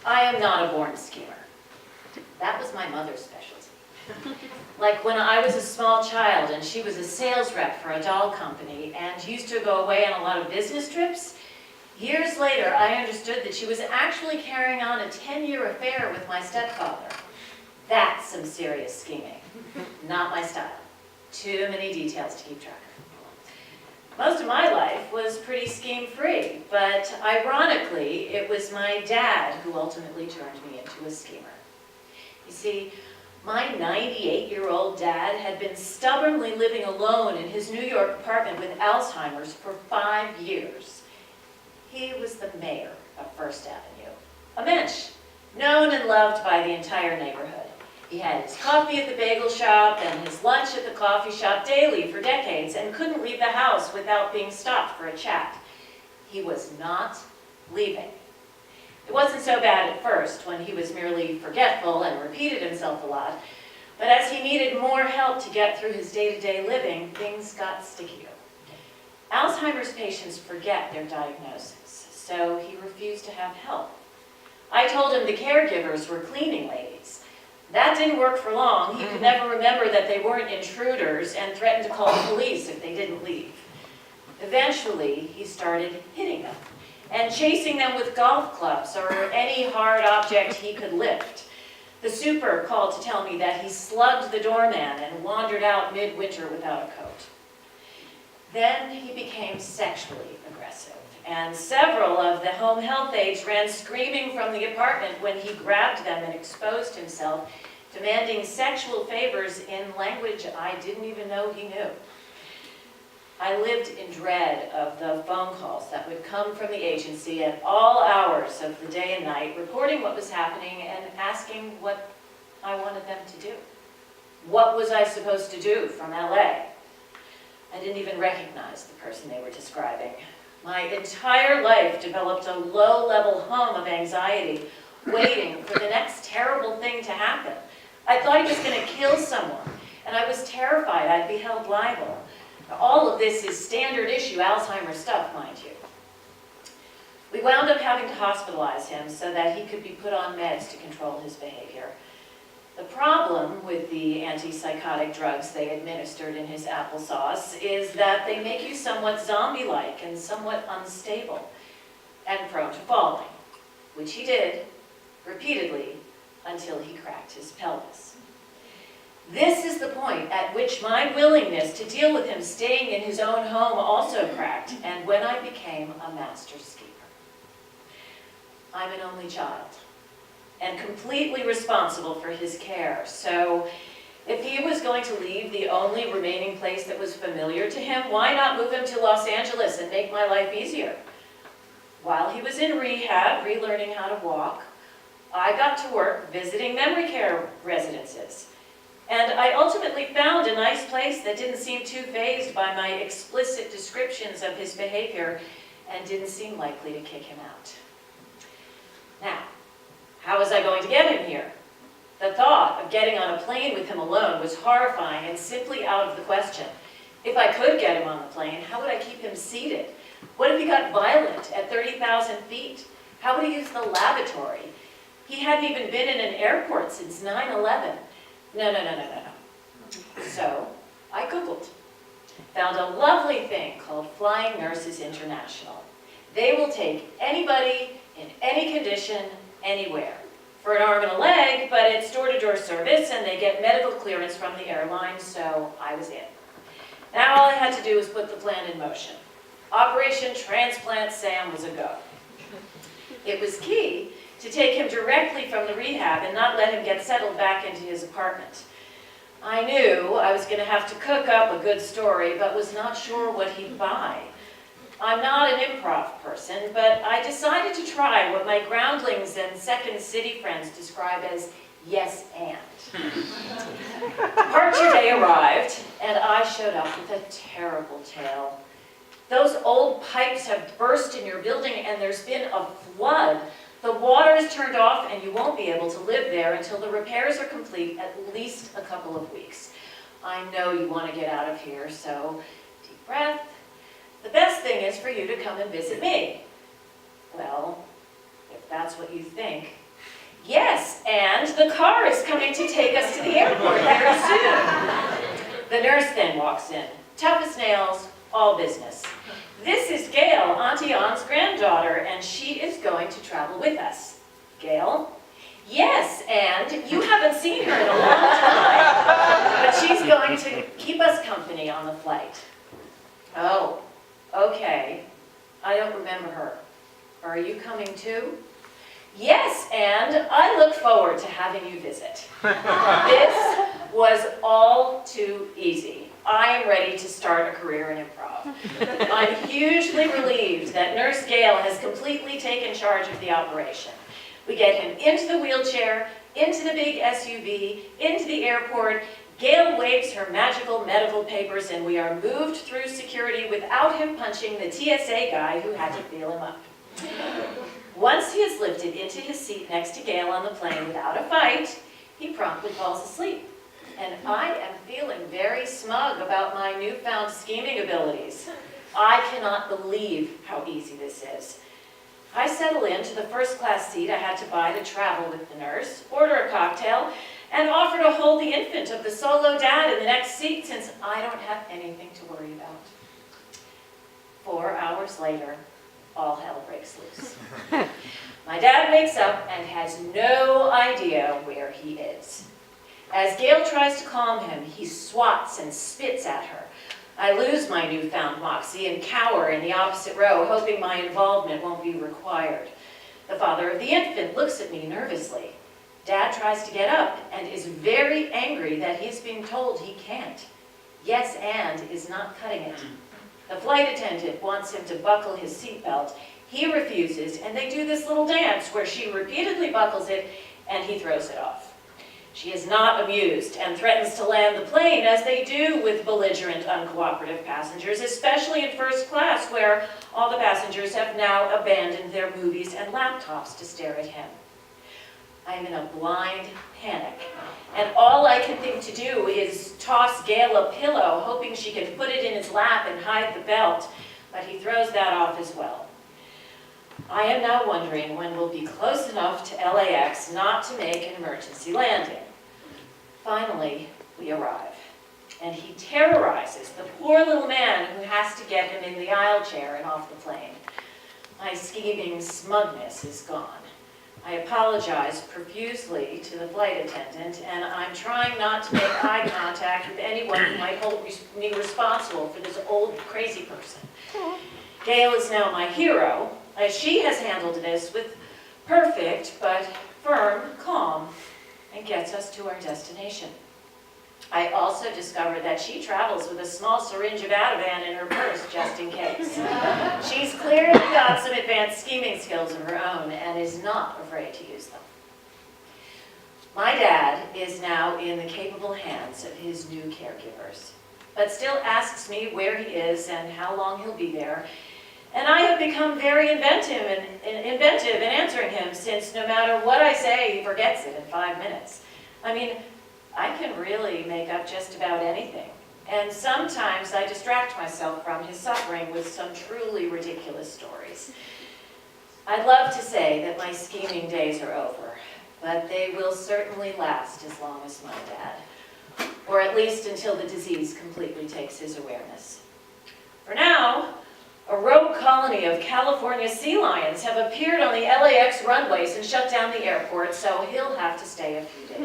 I am not a born schemer. That was my mother's specialty. Like when I was a small child and she was a sales rep for a doll company and used to go away on a lot of business trips, years later I understood that she was actually carrying on a 10-year affair with my stepfather. That's some serious scheming. Not my style. Too many details to keep track of. Most of my life was pretty scheme-free, but ironically, it was my dad who ultimately turned me into a schemer. You see, my 98-year-old dad had been stubbornly living alone in his New York apartment with Alzheimer's for 5 years. He was the mayor of First Avenue, a mensch, known and loved by the entire neighborhood. He had his coffee at the bagel shop and his lunch at the coffee shop daily for decades and couldn't leave the house without being stopped for a chat. He was not leaving. It wasn't so bad at first when he was merely forgetful and repeated himself a lot, but as he needed more help to get through his day-to-day living, things got stickier. Alzheimer's patients forget their diagnosis, so he refused to have help. I told him the caregivers were cleaning ladies. That didn't work for long. He could never remember that they weren't intruders and threatened to call the police if they didn't leave. Eventually, he started hitting them and chasing them with golf clubs or any hard object he could lift. The super called to tell me that he slugged the doorman and wandered out midwinter without a coat. Then he became sexually aggressive, and several of the home health aides ran screaming from the apartment when he grabbed them and exposed himself, demanding sexual favors in language I didn't even know he knew. I lived in dread of the phone calls that would come from the agency at all hours of the day and night, reporting what was happening and asking what I wanted them to do. What was I supposed to do from LA? I didn't even recognize the person they were describing. My entire life developed a low-level hum of anxiety, waiting for the next terrible thing to happen. I thought he was going to kill someone, and I was terrified I'd be held liable. All of this is standard issue Alzheimer's stuff, mind you. We wound up having to hospitalize him so that he could be put on meds to control his behavior. The problem with the antipsychotic drugs they administered in his applesauce is that they make you somewhat zombie-like and somewhat unstable and prone to falling, which he did repeatedly until he cracked his pelvis. This is the point at which my willingness to deal with him staying in his own home also cracked, and when I became a master schemer. I'm an only child and completely responsible for his care, so if he was going to leave the only remaining place that was familiar to him, why not move him to Los Angeles and make my life easier? While he was in rehab, relearning how to walk, I got to work visiting memory care residences. And I ultimately found a nice place that didn't seem too fazed by my explicit descriptions of his behavior and didn't seem likely to kick him out. Now, how was I going to get him here? The thought of getting on a plane with him alone was horrifying and simply out of the question. If I could get him on the plane, how would I keep him seated? What if he got violent at 30,000 feet? How would he use the lavatory? He hadn't even been in an airport since 9/11. No. So I Googled, found a lovely thing called Flying Nurses International. They will take anybody in any condition, anywhere, for an arm and a leg, but it's door-to-door service and they get medical clearance from the airline, so I was in. Now all I had to do was put the plan in motion. Operation Transplant Sam was a go. It was key to take him directly from the rehab and not let him get settled back into his apartment. I knew I was going to have to cook up a good story, but was not sure what he'd buy. I'm not an improv person, but I decided to try what my groundlings and Second City friends describe as yes and. Departure day arrived, and I showed up with a terrible tale. Those old pipes have burst in your building and there's been a flood. The water is turned off and you won't be able to live there until the repairs are complete, at least a couple of weeks. I know you want to get out of here, so deep breath. The best thing is for you to come and visit me. Well, if that's what you think, Yes, and the car is coming to take us to the airport very soon. The nurse then walks in, tough as nails, all business. This is Gail, Auntie Ann's granddaughter, and she is going to travel with us. Gail? Yes, and you haven't seen her in a long time, but she's going to keep us company on the flight. Oh, okay. I don't remember her. Are you coming too? Yes, and I look forward to having you visit. This was all too easy. I am ready to start a career in improv. I'm hugely relieved that Nurse Gail has completely taken charge of the operation. We get him into the wheelchair, into the big SUV, into the airport. Gail waves her magical medical papers, and we are moved through security without him punching the TSA guy who had to feel him up. Once he is lifted into his seat next to Gail on the plane without a fight, he promptly falls asleep. And I am feeling very smug about my newfound scheming abilities. I cannot believe how easy this is. I settle into the first-class seat I had to buy to travel with the nurse, order a cocktail, and offer to hold the infant of the solo dad in the next seat since I don't have anything to worry about. 4 hours later, all hell breaks loose. My dad wakes up and has no idea where he is. As Gail tries to calm him, he swats and spits at her. I lose my newfound moxie and cower in the opposite row, hoping my involvement won't be required. The father of the infant looks at me nervously. Dad tries to get up and is very angry that he's being told he can't. Yes, and is not cutting it. The flight attendant wants him to buckle his seatbelt. He refuses, and they do this little dance where she repeatedly buckles it and he throws it off. She is not amused and threatens to land the plane, as they do with belligerent, uncooperative passengers, especially in first class, where all the passengers have now abandoned their movies and laptops to stare at him. I am in a blind panic, and all I can think to do is toss Gail a pillow, hoping she can put it in his lap and hide the belt, but he throws that off as well. I am now wondering when we'll be close enough to LAX not to make an emergency landing. Finally, we arrive, and he terrorizes the poor little man who has to get him in the aisle chair and off the plane. My scheming smugness is gone. I apologize profusely to the flight attendant, and I'm trying not to make eye contact with anyone who might hold me responsible for this old crazy person. Gail is now my hero, as she has handled this with perfect but firm calm and gets us to our destination. I also discovered that she travels with a small syringe of Ativan in her purse just in case. She's clearly got some advanced scheming skills of her own and is not afraid to use them. My dad is now in the capable hands of his new caregivers, but still asks me where he is and how long he'll be there. And I have become very inventive in answering him, since no matter what I say, he forgets it in 5 minutes. I mean, I can really make up just about anything. And sometimes I distract myself from his suffering with some truly ridiculous stories. I'd love to say that my scheming days are over, but they will certainly last as long as my dad, or at least until the disease completely takes his awareness. For now, a rogue colony of California sea lions have appeared on the LAX runways and shut down the airport, so he'll have to stay a few days.